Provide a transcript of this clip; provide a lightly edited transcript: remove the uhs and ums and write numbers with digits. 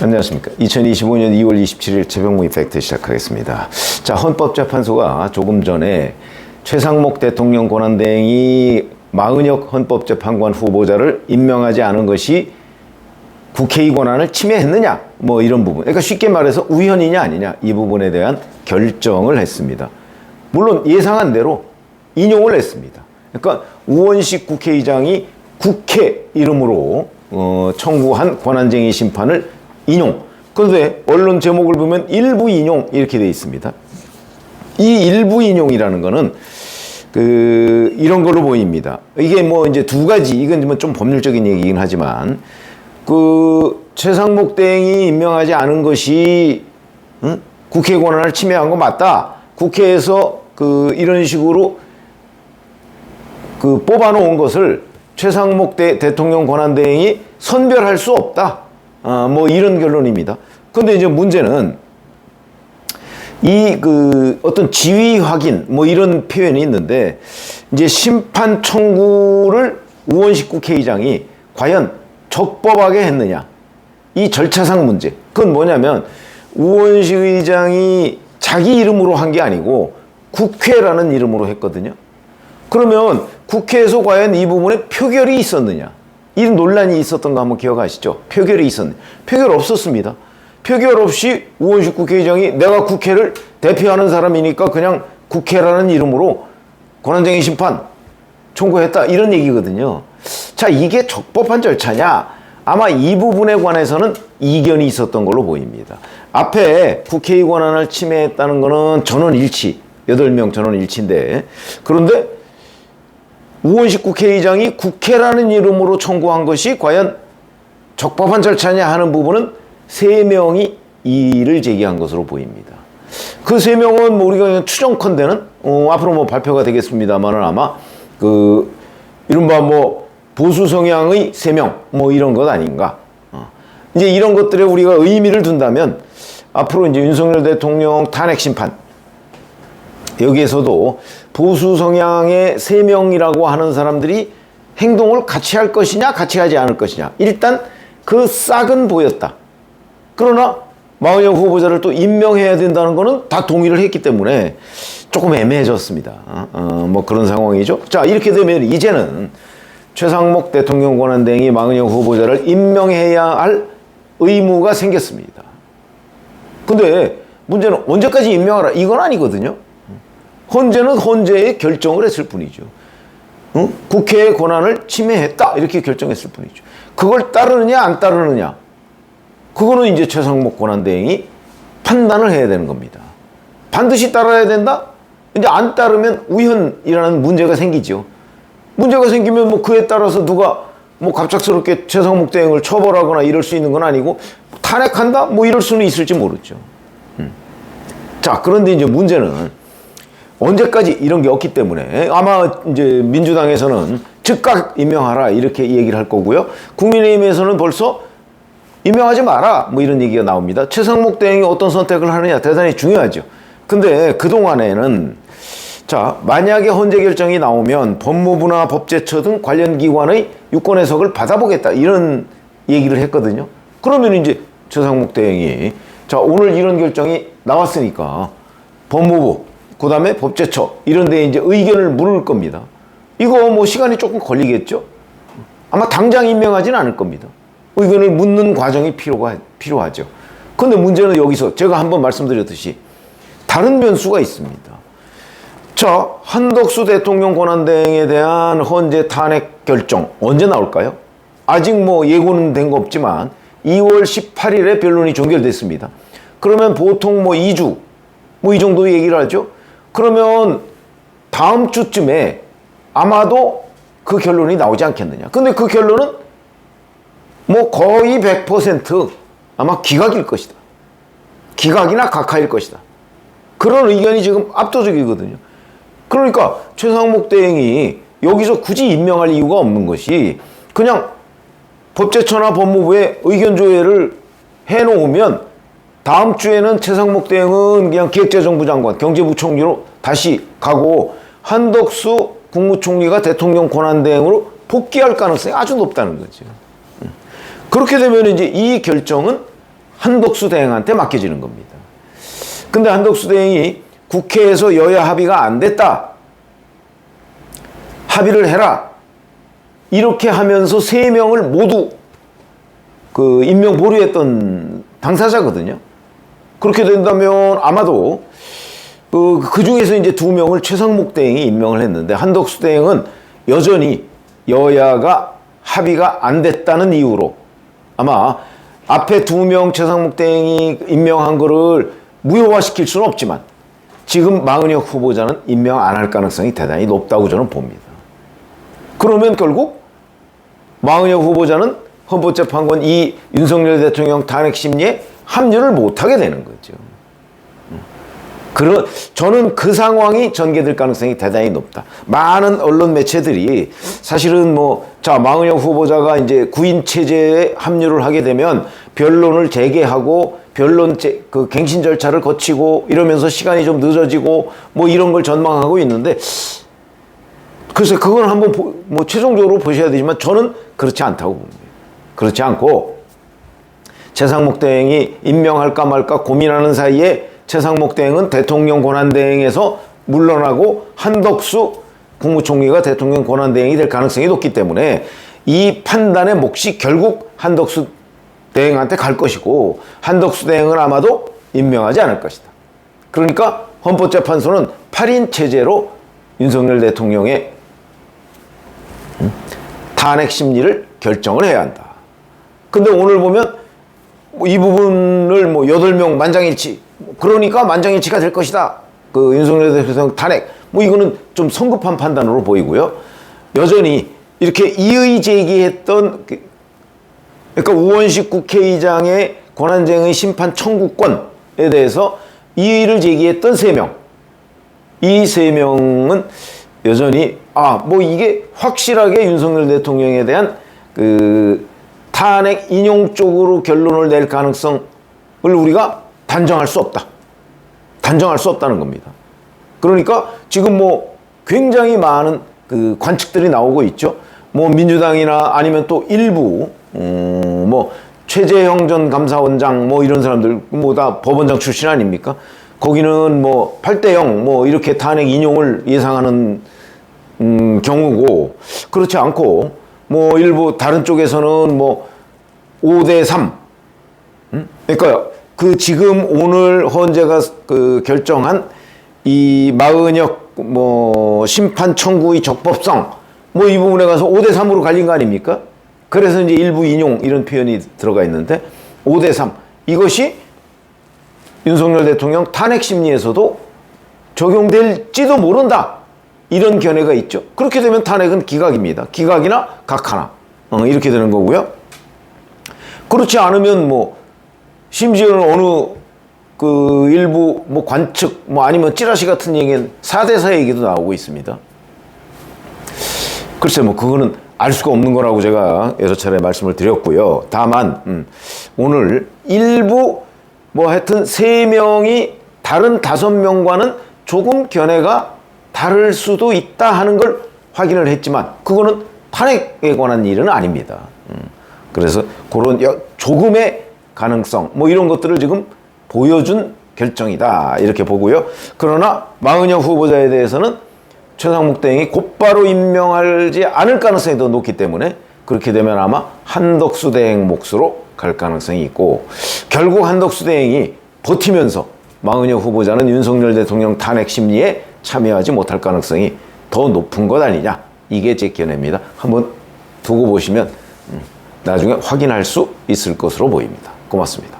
안녕하십니까. 2025년 2월 27일 최병무 이펙트 시작하겠습니다. 자, 헌법재판소가 조금 전에 최상목 대통령 권한대행이 마은혁 헌법재판관 후보자를 임명하지 않은 것이 국회의 권한을 침해했느냐, 뭐 이런 부분. 그러니까 쉽게 말해서 우연이냐 아니냐, 이 부분에 대한 결정을 했습니다. 물론 예상한 대로 인용을 했습니다. 그러니까 우원식 국회의장이 국회 이름으로 청구한 권한쟁의 심판을 인용. 그런데 언론 제목을 보면 일부 인용 이렇게 되어 있습니다. 이 일부 인용이라는 거는 이런 걸로 보입니다. 이게 뭐 이제 두 가지, 이건 좀 법률적인 얘기긴 하지만 최상목 대행이 임명하지 않은 것이 국회 권한을 침해한 거 맞다. 국회에서 이런 식으로 뽑아놓은 것을 최상목 대통령 권한대행이 선별할 수 없다. 뭐 이런 결론입니다. 근데 이제 문제는 어떤 지위 확인 뭐 이런 표현이 있는데, 이제 심판 청구를 우원식 국회의장이 과연 적법하게 했느냐, 이 절차상 문제. 그건 뭐냐면 우원식 의장이 자기 이름으로 한 게 아니고 국회라는 이름으로 했거든요. 그러면 국회에서 과연 이 부분에 표결이 있었느냐, 이 논란이 있었던 거 한번 기억하시죠? 표결이 있었느냐. 표결 없었습니다. 표결 없이 우원식 국회의장이 내가 국회를 대표하는 사람이니까 그냥 국회라는 이름으로 권한쟁의 심판 청구했다, 이런 얘기거든요. 자, 이게 적법한 절차냐? 아마 이 부분에 관해서는 이견이 있었던 걸로 보입니다. 앞에 국회의 권한을 침해했다는 거는 전원일치, 8명 전원일치인데, 그런데 우원식 국회의장이 국회라는 이름으로 청구한 것이 과연 적법한 절차냐 하는 부분은 3명이 이의를 제기한 것으로 보입니다. 그 3명은 뭐 우리가 그냥 추정컨대는 앞으로 뭐 발표가 되겠습니다만은 아마 이른바 뭐 보수 성향의 3명 뭐 이런 것 아닌가. 이제 이런 것들에 우리가 의미를 둔다면 앞으로 이제 윤석열 대통령 탄핵 심판, 여기에서도 보수 성향의 3명이라고 하는 사람들이 행동을 같이 할 것이냐 같이 하지 않을 것이냐, 일단 그 싹은 보였다. 그러나 마은혁 후보자를 또 임명해야 된다는 거는 다 동의를 했기 때문에 조금 애매해졌습니다. 뭐 그런 상황이죠. 자, 이렇게 되면 이제는 최상목 대통령 권한대행이 마은혁 후보자를 임명해야 할 의무가 생겼습니다. 근데 문제는 언제까지 임명하라, 이건 아니거든요. 헌재는 헌재의 결정을 했을 뿐이죠. 국회의 권한을 침해했다, 이렇게 결정했을 뿐이죠. 그걸 따르느냐 안 따르느냐, 그거는 이제 최상목 권한대행이 판단을 해야 되는 겁니다. 반드시 따라야 된다? 이제 안 따르면 우연이라는 문제가 생기죠. 문제가 생기면 뭐 그에 따라서 누가 뭐 갑작스럽게 최상목 대행을 처벌하거나 이럴 수 있는 건 아니고, 탄핵한다? 뭐 이럴 수는 있을지 모르죠. 자, 그런데 이제 문제는 언제까지 이런 게 없기 때문에 아마 이제 민주당에서는 즉각 임명하라 이렇게 얘기를 할 거고요. 국민의힘에서는 벌써 임명하지 마라 뭐 이런 얘기가 나옵니다. 최상목 대행이 어떤 선택을 하느냐 대단히 중요하죠. 근데 그동안에는 자, 만약에 헌재 결정이 나오면 법무부나 법제처 등 관련 기관의 유권 해석을 받아보겠다, 이런 얘기를 했거든요. 그러면 이제 최상목 대행이 자, 오늘 이런 결정이 나왔으니까 법무부, 그 다음에 법제처 이런 데 이제 의견을 물을 겁니다. 이거 뭐 시간이 조금 걸리겠죠? 아마 당장 임명하지는 않을 겁니다. 의견을 묻는 과정이 필요하죠. 그런데 문제는 여기서 제가 한번 말씀드렸듯이 다른 변수가 있습니다. 자, 한덕수 대통령 권한대행에 대한 헌재 탄핵 결정 언제 나올까요? 아직 뭐 예고는 된 거 없지만 2월 18일에 변론이 종결됐습니다. 그러면 보통 뭐 2주 뭐 이 정도 얘기를 하죠. 그러면 다음 주쯤에 아마도 그 결론이 나오지 않겠느냐. 근데 그 결론은 뭐 거의 100% 아마 기각일 것이다. 기각이나 각하일 것이다. 그런 의견이 지금 압도적이거든요. 그러니까 최상목 대행이 여기서 굳이 임명할 이유가 없는 것이, 그냥 법제처나 법무부에 의견 조회를 해놓으면 다음 주에는 최상목 대행은 그냥 기획재정부 장관, 경제부총리로 다시 가고 한덕수 국무총리가 대통령 권한대행으로 복귀할 가능성이 아주 높다는 거죠. 그렇게 되면 이제 이 결정은 한덕수 대행한테 맡겨지는 겁니다. 근데 한덕수 대행이 국회에서 여야 합의가 안 됐다. 합의를 해라. 이렇게 하면서 3명을 모두 그 임명 보류했던 당사자거든요. 그렇게 된다면 아마도 그 중에서 이제 2명을 최상목 대행이 임명을 했는데 한덕수 대행은 여전히 여야가 합의가 안 됐다는 이유로 아마 앞에 2명 최상목 대행이 임명한 거를 무효화시킬 수는 없지만 지금 마은혁 후보자는 임명 안 할 가능성이 대단히 높다고 저는 봅니다. 그러면 결국 마은혁 후보자는 헌법재판관 이 윤석열 대통령 탄핵 심리에 합류를 못하게 되는 거죠. 저는 그 상황이 전개될 가능성이 대단히 높다. 많은 언론 매체들이 사실은 마은혁 후보자가 이제 구인 체제에 합류를 하게 되면 변론을 재개하고 그 갱신 절차를 거치고 이러면서 시간이 좀 늦어지고 이런 걸 전망하고 있는데 글쎄 그건 한번 최종적으로 보셔야 되지만 저는 그렇지 않다고 봅니다. 그렇지 않고 최상목 대행이 임명할까 말까 고민하는 사이에 최상목 대행은 대통령 권한대행에서 물러나고 한덕수 국무총리가 대통령 권한대행이 될 가능성이 높기 때문에 이 판단의 몫이 결국 한덕수 대행한테 갈 것이고 한덕수 대행은 아마도 임명하지 않을 것이다. 그러니까 헌법재판소는 8인 체제로 윤석열 대통령의 탄핵 심리를 결정을 해야 한다. 근데 오늘 보면 이 부분을 8명 만장일치 그러니까 만장일치가 될 것이다. 그 윤석열 대통령 탄핵 이거는 좀 성급한 판단으로 보이고요. 여전히 이렇게 이의 제기했던 그러니까 우원식 국회의장의 권한쟁의 심판 청구권에 대해서 이의를 제기했던 3명 이 3명은 여전히 이게 확실하게 윤석열 대통령에 대한 그 탄핵 인용 쪽으로 결론을 낼 가능성을 우리가 단정할 수 없다. 단정할 수 없다는 겁니다. 그러니까 지금 굉장히 많은 그 관측들이 나오고 있죠. 민주당이나 아니면 또 일부 최재형 전 감사원장 이런 사람들 다 법원장 출신 아닙니까? 거기는 8대0 이렇게 탄핵 인용을 예상하는 경우고 그렇지 않고 일부 다른 쪽에서는 5대3 그러니까 그 지금 오늘 헌재가 그 결정한 이 마은혁 심판 청구의 적법성 이 부분에 가서 5대3으로 갈린 거 아닙니까? 그래서 이제 일부 인용 이런 표현이 들어가 있는데 5대3 이것이 윤석열 대통령 탄핵 심리에서도 적용될지도 모른다. 이런 견해가 있죠. 그렇게 되면 탄핵은 기각입니다. 기각이나 각하나 이렇게 되는 거고요. 그렇지 않으면 심지어는 어느 그 일부 관측 아니면 찌라시 같은 얘기는 4대4 얘기도 나오고 있습니다. 글쎄 그거는 알 수가 없는 거라고 제가 여러 차례 말씀을 드렸고요. 다만 오늘 일부 하여튼 3명이 다른 5명과는 조금 견해가 다를 수도 있다 하는 걸 확인을 했지만 그거는 탄핵에 관한 일은 아닙니다. 그래서 그런 조금의 가능성 이런 것들을 지금 보여준 결정이다 이렇게 보고요. 그러나 마은혁 후보자에 대해서는 최상목 대행이 곧바로 임명하지 않을 가능성이 더 높기 때문에 그렇게 되면 아마 한덕수 대행 몫으로 갈 가능성이 있고 결국 한덕수 대행이 버티면서 마은혁 후보자는 윤석열 대통령 탄핵 심리에 참여하지 못할 가능성이 더 높은 것 아니냐 이게 제 견해입니다. 한번 두고 보시면 나중에 확인할 수 있을 것으로 보입니다. 고맙습니다.